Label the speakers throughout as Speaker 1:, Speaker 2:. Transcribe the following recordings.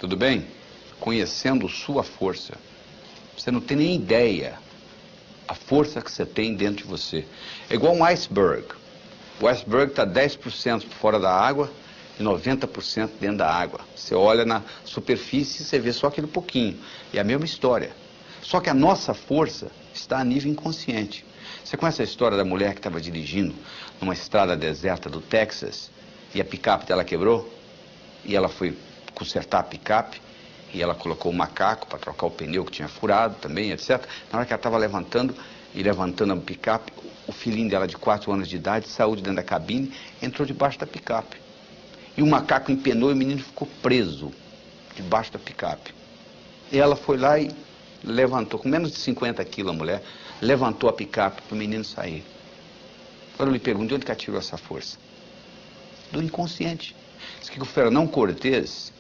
Speaker 1: tudo bem? Conhecendo sua força. Você não tem nem ideia a força que você tem dentro de você. É igual um iceberg. O iceberg está 10% fora da água e 90% dentro da água. Você olha na superfície e você vê só aquele pouquinho. E é a mesma história. Só que a nossa força está a nível inconsciente. Você conhece a história da mulher que estava dirigindo numa estrada deserta do Texas e a picape dela quebrou? E ela foi consertar a picape e ela colocou o macaco para trocar o pneu que tinha furado também, etc. Na hora que ela estava levantando a picape, o filhinho dela de 4 anos de idade saiu de dentro da cabine, entrou debaixo da picape. E o macaco empenou e o menino ficou preso debaixo da picape. E ela foi lá e levantou, com menos de 50 quilos a mulher, levantou a picape para o menino sair. Agora eu lhe pergunto, de onde que ela tirou essa força? Do inconsciente. Diz que o Fernão Cortés,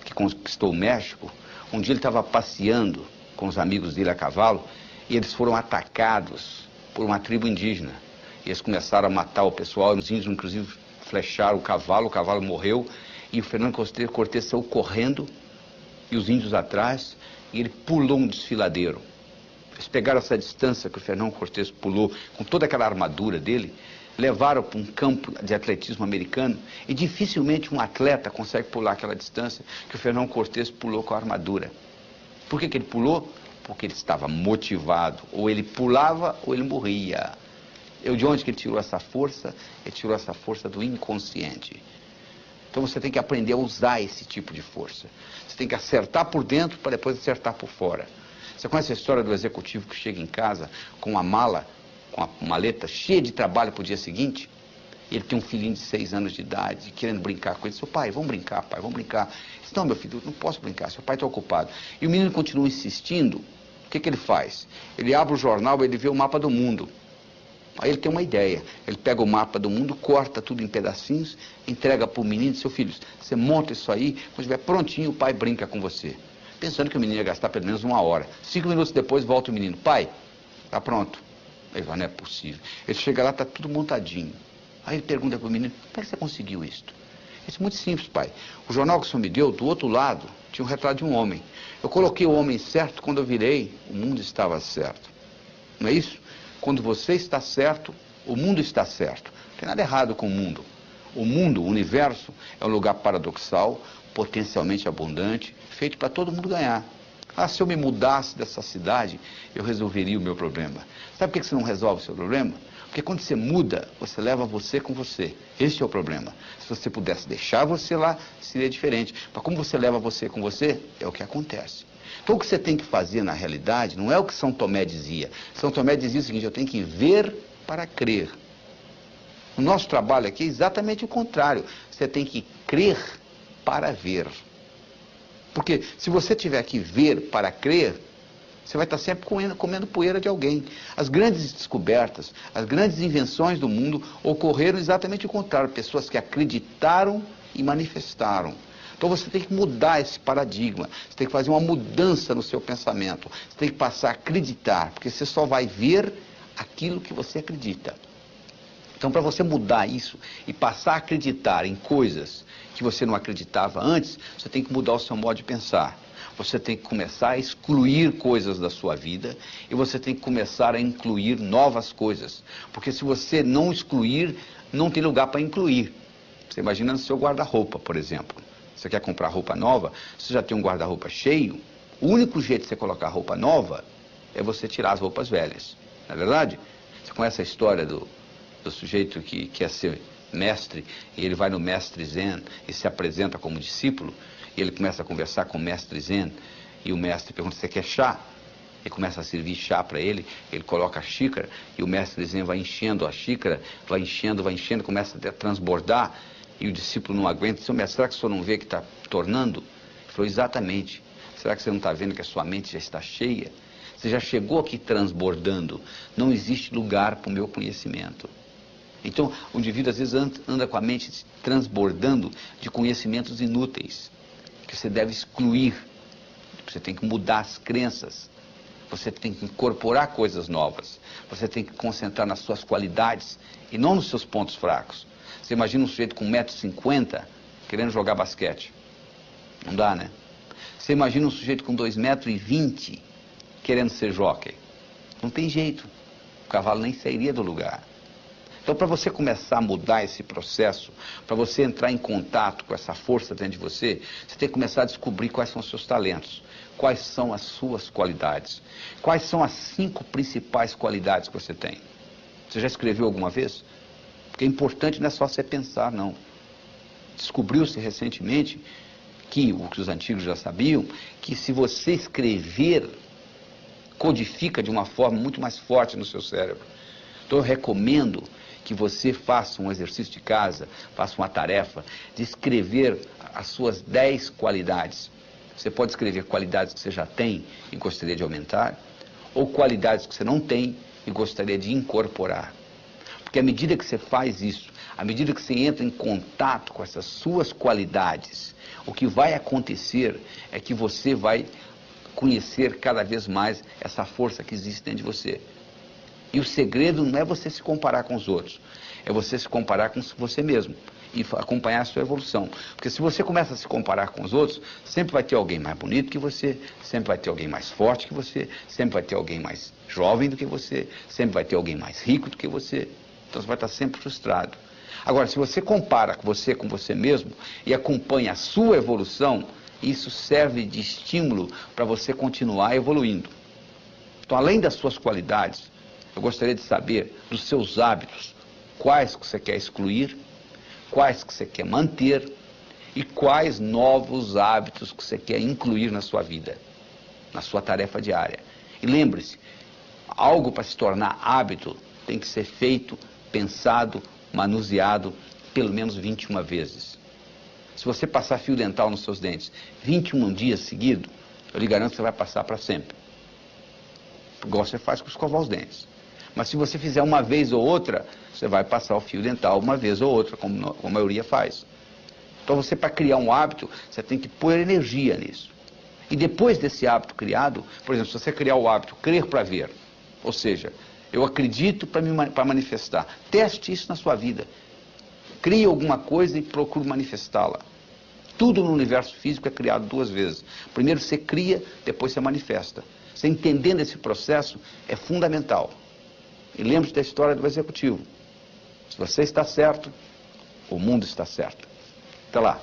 Speaker 1: que conquistou o México, um dia ele estava passeando com os amigos dele a cavalo e eles foram atacados por uma tribo indígena. E eles começaram a matar o pessoal, os índios inclusive flecharam o cavalo morreu e o Fernão Cortés saiu correndo e os índios atrás e ele pulou um desfiladeiro. Eles pegaram essa distância que o Fernão Cortés pulou com toda aquela armadura dele, levaram para um campo de atletismo americano e dificilmente um atleta consegue pular aquela distância que o Fernão Cortés pulou com a armadura. Por que ele pulou? Porque ele estava motivado. Ou ele pulava ou ele morria. De onde que ele tirou essa força? Ele tirou essa força do inconsciente. Então você tem que aprender a usar esse tipo de força. Você tem que acertar por dentro para depois acertar por fora. Você conhece a história do executivo que chega em casa com uma mala, com a maleta cheia de trabalho para o dia seguinte? Ele tem um filhinho de 6 anos de idade, querendo brincar com ele. Seu pai, vamos brincar, pai, vamos brincar. Ele disse, não, meu filho, eu não posso brincar, seu pai está ocupado. E o menino continua insistindo. O que ele faz? Ele abre o jornal, ele vê o mapa do mundo. Aí ele tem uma ideia. Ele pega o mapa do mundo, corta tudo em pedacinhos, entrega para o menino e diz, seu filho, você monta isso aí, quando estiver prontinho, o pai brinca com você. Pensando que o menino ia gastar pelo menos 1 hora. 5 minutos depois, volta o menino. Pai, está pronto. Ele fala, não é possível. Ele chega lá, está tudo montadinho. Aí ele pergunta para o menino, como é que você conseguiu isso? Isso é muito simples, pai. O jornal que o senhor me deu, do outro lado, tinha um retrato de um homem. Eu coloquei o homem certo, quando eu virei, o mundo estava certo. Não é isso? Quando você está certo, o mundo está certo. Não tem nada errado com o mundo. O mundo, o universo, é um lugar paradoxal, potencialmente abundante, feito para todo mundo ganhar. Ah, se eu me mudasse dessa cidade, eu resolveria o meu problema. Sabe por que você não resolve o seu problema? Porque quando você muda, você leva você com você. Esse é o problema. Se você pudesse deixar você lá, seria diferente. Mas como você leva você com você, é o que acontece. Então o que você tem que fazer na realidade não é o que São Tomé dizia. São Tomé dizia o seguinte, eu tenho que ver para crer. O nosso trabalho aqui é exatamente o contrário. Você tem que crer para ver. Porque se você tiver que ver para crer, você vai estar sempre comendo poeira de alguém. As grandes descobertas, as grandes invenções do mundo ocorreram exatamente o contrário. Pessoas que acreditaram e manifestaram. Então você tem que mudar esse paradigma. Você tem que fazer uma mudança no seu pensamento. Você tem que passar a acreditar, porque você só vai ver aquilo que você acredita. Então, para você mudar isso e passar a acreditar em coisas que você não acreditava antes, você tem que mudar o seu modo de pensar. Você tem que começar a excluir coisas da sua vida e você tem que começar a incluir novas coisas. Porque se você não excluir, não tem lugar para incluir. Você imagina no seu guarda-roupa, por exemplo. Você quer comprar roupa nova, você já tem um guarda-roupa cheio, o único jeito de você colocar roupa nova é você tirar as roupas velhas. Não é verdade? Você conhece a história do sujeito que quer ser mestre, e ele vai no mestre Zen e se apresenta como discípulo, e ele começa a conversar com o mestre Zen, e o mestre pergunta, você quer chá? Ele começa a servir chá para ele, ele coloca a xícara, e o mestre Zen vai enchendo a xícara, vai enchendo, começa a transbordar, e o discípulo não aguenta, seu mestre, será que o senhor não vê que está tornando? Ele falou, exatamente, será que você não está vendo que a sua mente já está cheia? Você já chegou aqui transbordando, não existe lugar para o meu conhecimento. Então, o indivíduo às vezes anda com a mente transbordando de conhecimentos inúteis, que você deve excluir. Você tem que mudar as crenças, você tem que incorporar coisas novas, você tem que concentrar nas suas qualidades e não nos seus pontos fracos. Você imagina um sujeito com 1,50 m querendo jogar basquete. Não dá, né? Você imagina um sujeito com 2,20 m querendo ser jockey. Não tem jeito. O cavalo nem sairia do lugar. Então, para você começar a mudar esse processo, para você entrar em contato com essa força dentro de você, você tem que começar a descobrir quais são os seus talentos, quais são as suas qualidades, quais são as 5 principais qualidades que você tem. Você já escreveu alguma vez? Porque é importante não é só você pensar, não. Descobriu-se recentemente que, o que os antigos já sabiam, que se você escrever, codifica de uma forma muito mais forte no seu cérebro. Então eu recomendo que você faça um exercício de casa, faça uma tarefa de escrever as suas 10 qualidades. Você pode escrever qualidades que você já tem e gostaria de aumentar, ou qualidades que você não tem e gostaria de incorporar. Porque à medida que você faz isso, à medida que você entra em contato com essas suas qualidades, o que vai acontecer é que você vai conhecer cada vez mais essa força que existe dentro de você. E o segredo não é você se comparar com os outros, é você se comparar com você mesmo e acompanhar a sua evolução. Porque se você começa a se comparar com os outros, sempre vai ter alguém mais bonito que você, sempre vai ter alguém mais forte que você, sempre vai ter alguém mais jovem do que você, sempre vai ter alguém mais rico do que você. Então você vai estar sempre frustrado. Agora, se você compara com você mesmo e acompanha a sua evolução, isso serve de estímulo para você continuar evoluindo. Então, além das suas qualidades, eu gostaria de saber dos seus hábitos, quais que você quer excluir, quais que você quer manter e quais novos hábitos que você quer incluir na sua vida, na sua tarefa diária. E lembre-se, algo para se tornar hábito tem que ser feito, pensado, manuseado pelo menos 21 vezes. Se você passar fio dental nos seus dentes 21 dias seguidos, eu lhe garanto que você vai passar para sempre. Igual você faz com escovar os dentes. Mas se você fizer uma vez ou outra, você vai passar o fio dental uma vez ou outra, como a maioria faz. Então você, para criar um hábito, você tem que pôr energia nisso. E depois desse hábito criado, por exemplo, se você criar o hábito crer para ver, ou seja, eu acredito para manifestar. Teste isso na sua vida. Crie alguma coisa e procure manifestá-la. Tudo no universo físico é criado 2 vezes. Primeiro você cria, depois você manifesta. Você entendendo esse processo é fundamental. E lembre-se da história do executivo. Se você está certo, o mundo está certo. Até lá.